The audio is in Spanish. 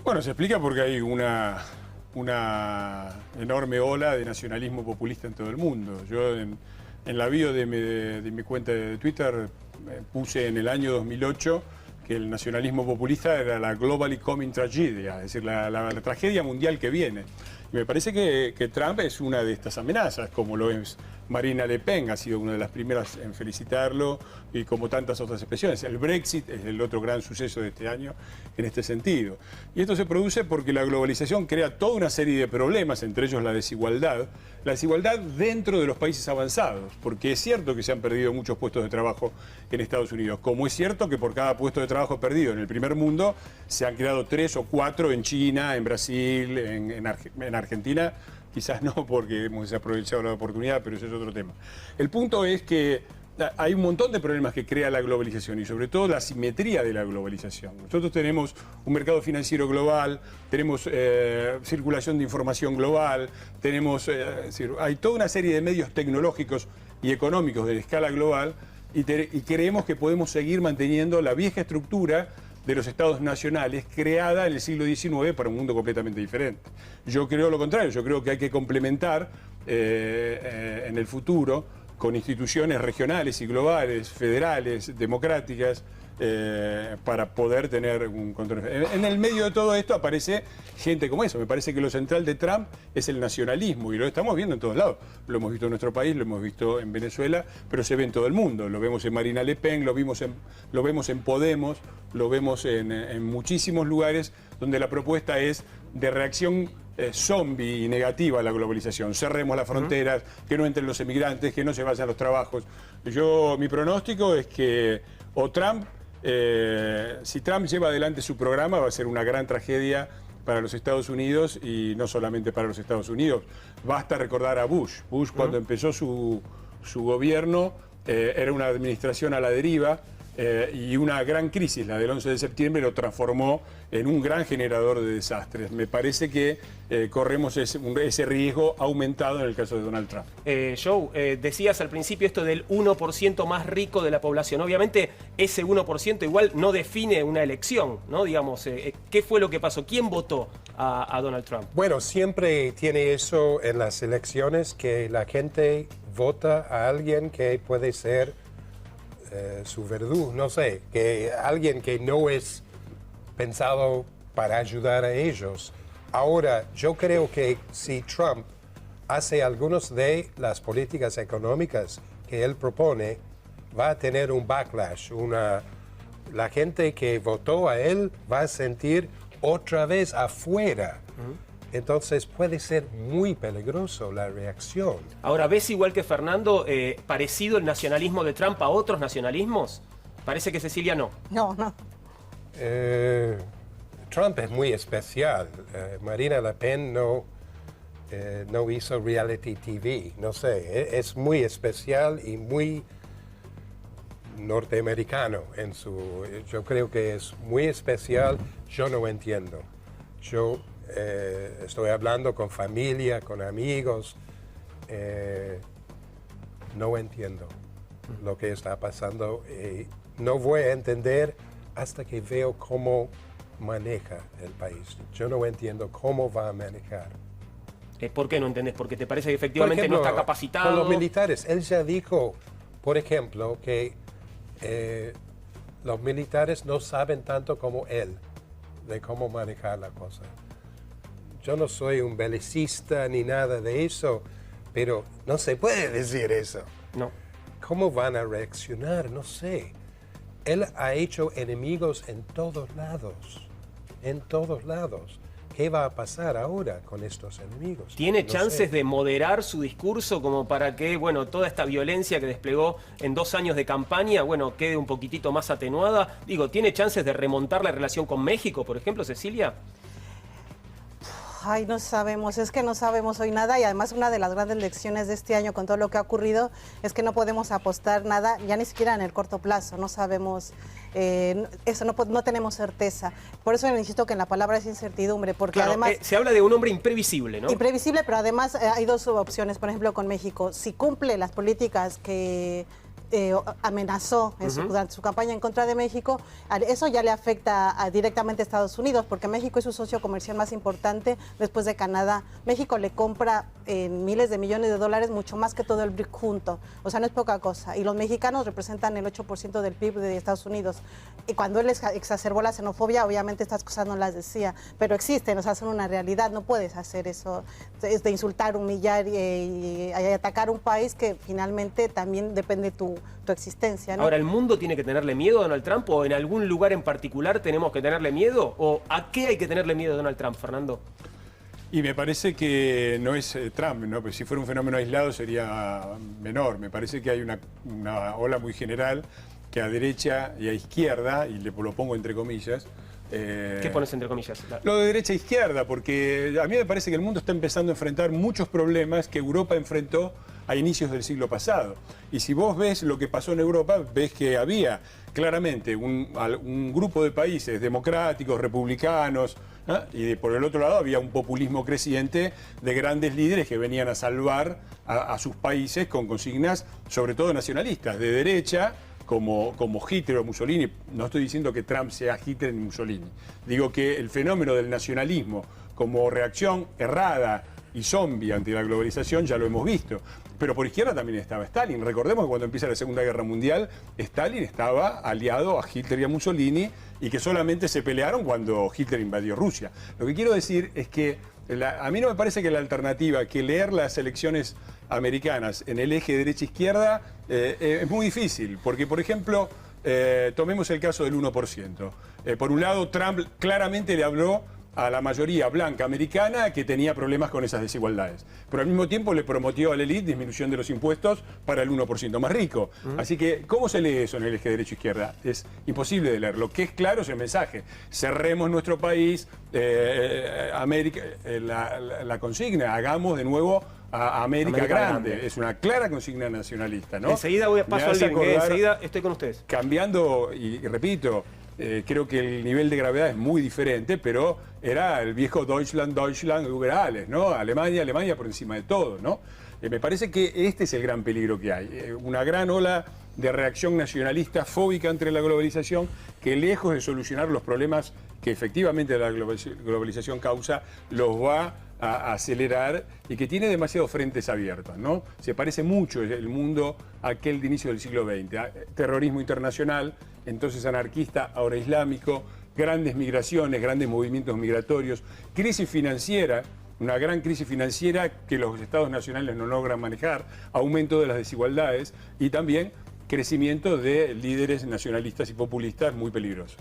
Bueno, se explica porque hay una enorme ola de nacionalismo populista en todo el mundo. Yo en la bio de mi cuenta de Twitter puse en el año 2008 que el nacionalismo populista era la globally coming tragedy, es decir, la tragedia mundial que viene. Y me parece que Trump es una de estas amenazas, como lo es Marine Le Pen, ha sido una de las primeras en felicitarlo, y como tantas otras expresiones. El Brexit es el otro gran suceso de este año en este sentido. Y esto se produce porque la globalización crea toda una serie de problemas, entre ellos la desigualdad dentro de los países avanzados, porque es cierto que se han perdido muchos puestos de trabajo en Estados Unidos, como es cierto que por cada puesto de trabajo perdido en el primer mundo se han creado 3 o 4 en China, en Brasil, en Argentina. Quizás no porque hemos desaprovechado la oportunidad, pero ese es otro tema. El punto es que hay un montón de problemas que crea la globalización y sobre todo la asimetría de la globalización. Nosotros tenemos un mercado financiero global, tenemos circulación de información global, tenemos, hay toda una serie de medios tecnológicos y económicos de escala global y creemos que podemos seguir manteniendo la vieja estructura de los estados nacionales creada en el siglo XIX para un mundo completamente diferente. Yo creo lo contrario, yo creo que hay que complementar en el futuro con instituciones regionales y globales, federales, democráticas, para poder tener un control. En el medio de todo esto aparece gente como eso. Me parece que lo central de Trump es el nacionalismo y lo estamos viendo en todos lados. Lo hemos visto en nuestro país, lo hemos visto en Venezuela, pero se ve en todo el mundo. Lo vemos en Marine Le Pen, lo vemos en Podemos, lo vemos en muchísimos lugares donde la propuesta es de reacción zombie y negativa a la globalización. Cerremos las fronteras, que no entren los emigrantes, que no se vayan los trabajos. Mi pronóstico es que si Trump lleva adelante su programa, va a ser una gran tragedia para los Estados Unidos y no solamente para los Estados Unidos. Basta recordar a Bush. Bush, cuando empezó su gobierno, era una administración a la deriva, y una gran crisis, la del 11 de septiembre, lo transformó en un gran generador de desastres. Me parece que corremos ese riesgo aumentado en el caso de Donald Trump. Joe, decías al principio esto del 1% más rico de la población. Obviamente ese 1% igual no define una elección, ¿no? Digamos, ¿qué fue lo que pasó? ¿Quién votó a Donald Trump? Bueno, siempre tiene eso en las elecciones, que la gente vota a alguien que puede ser su verdugo, no sé, que alguien que no es pensado para ayudar a ellos. Ahora, yo creo que si Trump hace algunas de las políticas económicas que él propone, va a tener un backlash, la gente que votó a él va a sentir otra vez afuera. Entonces puede ser muy peligroso la reacción. Ahora, ¿ves igual que Fernando parecido el nacionalismo de Trump a otros nacionalismos? Parece que Cecilia no. No. Trump es muy especial. Marine Le Pen no hizo reality TV. No sé, es muy especial y muy norteamericano yo creo que es muy especial. Yo no entiendo. Yo estoy hablando con familia, con amigos. No entiendo lo que está pasando. No voy a entender hasta que veo cómo maneja el país. Yo no entiendo cómo va a manejar. ¿Por qué no entendés? Porque te parece que efectivamente por ejemplo, no está capacitado. Con los militares, él ya dijo, por ejemplo, que los militares no saben tanto como él de cómo manejar la cosa. Yo no soy un belicista ni nada de eso, pero no se puede decir eso. No. ¿Cómo van a reaccionar? No sé. Él ha hecho enemigos en todos lados. En todos lados. ¿Qué va a pasar ahora con estos enemigos? ¿Tiene No chances sé. de moderar su discurso como para que, bueno, toda esta violencia que desplegó en 2 años de campaña, bueno, quede un poquitito más atenuada? Digo, ¿tiene chances de remontar la relación con México, por ejemplo, Cecilia? Ay, no sabemos, es que no sabemos hoy nada y además una de las grandes lecciones de este año con todo lo que ha ocurrido es que no podemos apostar nada, ya ni siquiera en el corto plazo, no sabemos, eso no tenemos certeza. Por eso insisto que en la palabra es incertidumbre, porque Claro, además... se habla de un hombre imprevisible, ¿no? Imprevisible, pero además hay 2 opciones, por ejemplo, con México. Si cumple las políticas que amenazó durante su campaña en contra de México, eso ya le afecta directamente a Estados Unidos, porque México es su socio comercial más importante después de Canadá. México le compra en miles de millones de dólares, mucho más que todo el BRIC junto. O sea, no es poca cosa. Y los mexicanos representan el 8% del PIB de Estados Unidos. Y cuando él exacerbó la xenofobia, obviamente estas cosas no las decía, pero existen, o sea, son una realidad. No puedes hacer eso, de insultar, humillar y atacar un país que finalmente también depende de tu existencia, ¿no? Ahora, ¿el mundo tiene que tenerle miedo a Donald Trump o en algún lugar en particular tenemos que tenerle miedo? ¿O a qué hay que tenerle miedo a Donald Trump, Fernando? Y me parece que no es Trump, ¿no? Pues si fuera un fenómeno aislado sería menor. Me parece que hay una ola muy general que a derecha y a izquierda, y lo pongo entre comillas. ¿Qué pones entre comillas? Lo de derecha e izquierda, porque a mí me parece que el mundo está empezando a enfrentar muchos problemas que Europa enfrentó a inicios del siglo pasado. Y si vos ves lo que pasó en Europa, ves que había claramente un grupo de países democráticos, republicanos, ¿no? Y por el otro lado había un populismo creciente de grandes líderes que venían a salvar a sus países con consignas, sobre todo nacionalistas, de derecha, como Hitler o Mussolini. No estoy diciendo que Trump sea Hitler ni Mussolini. Digo que el fenómeno del nacionalismo como reacción errada y zombie ante la globalización ya lo hemos visto. Pero por izquierda también estaba Stalin. Recordemos que cuando empieza la Segunda Guerra Mundial, Stalin estaba aliado a Hitler y a Mussolini y que solamente se pelearon cuando Hitler invadió Rusia. Lo que quiero decir es que a mí no me parece que la alternativa que leer las elecciones americanas en el eje derecha-izquierda es muy difícil, porque por ejemplo, tomemos el caso del 1%. Por un lado, Trump claramente le habló a la mayoría blanca americana que tenía problemas con esas desigualdades. Pero al mismo tiempo le prometió a la élite disminución de los impuestos para el 1% más rico. Así que, ¿cómo se lee eso en el eje derecha-izquierda? Es imposible de leer. Lo que es claro es el mensaje. Cerremos nuestro país, América, la consigna, hagamos de nuevo a América grande. Es una clara consigna nacionalista, ¿no? Enseguida paso al link, enseguida estoy con ustedes. Cambiando, y repito, creo que el nivel de gravedad es muy diferente, pero era el viejo Deutschland, Deutschland über alles, ¿no? Alemania, Alemania por encima de todo, ¿no? Me parece que este es el gran peligro que hay. Una gran ola de reacción nacionalista fóbica ante la globalización que lejos de solucionar los problemas que efectivamente la globalización causa, los va a acelerar y que tiene demasiados frentes abiertos, ¿no? Se parece mucho el mundo a aquel de inicio del siglo XX. Terrorismo internacional, entonces anarquista, ahora islámico, grandes migraciones, grandes movimientos migratorios, crisis financiera, una gran crisis financiera que los estados nacionales no logran manejar, aumento de las desigualdades y también crecimiento de líderes nacionalistas y populistas muy peligrosos.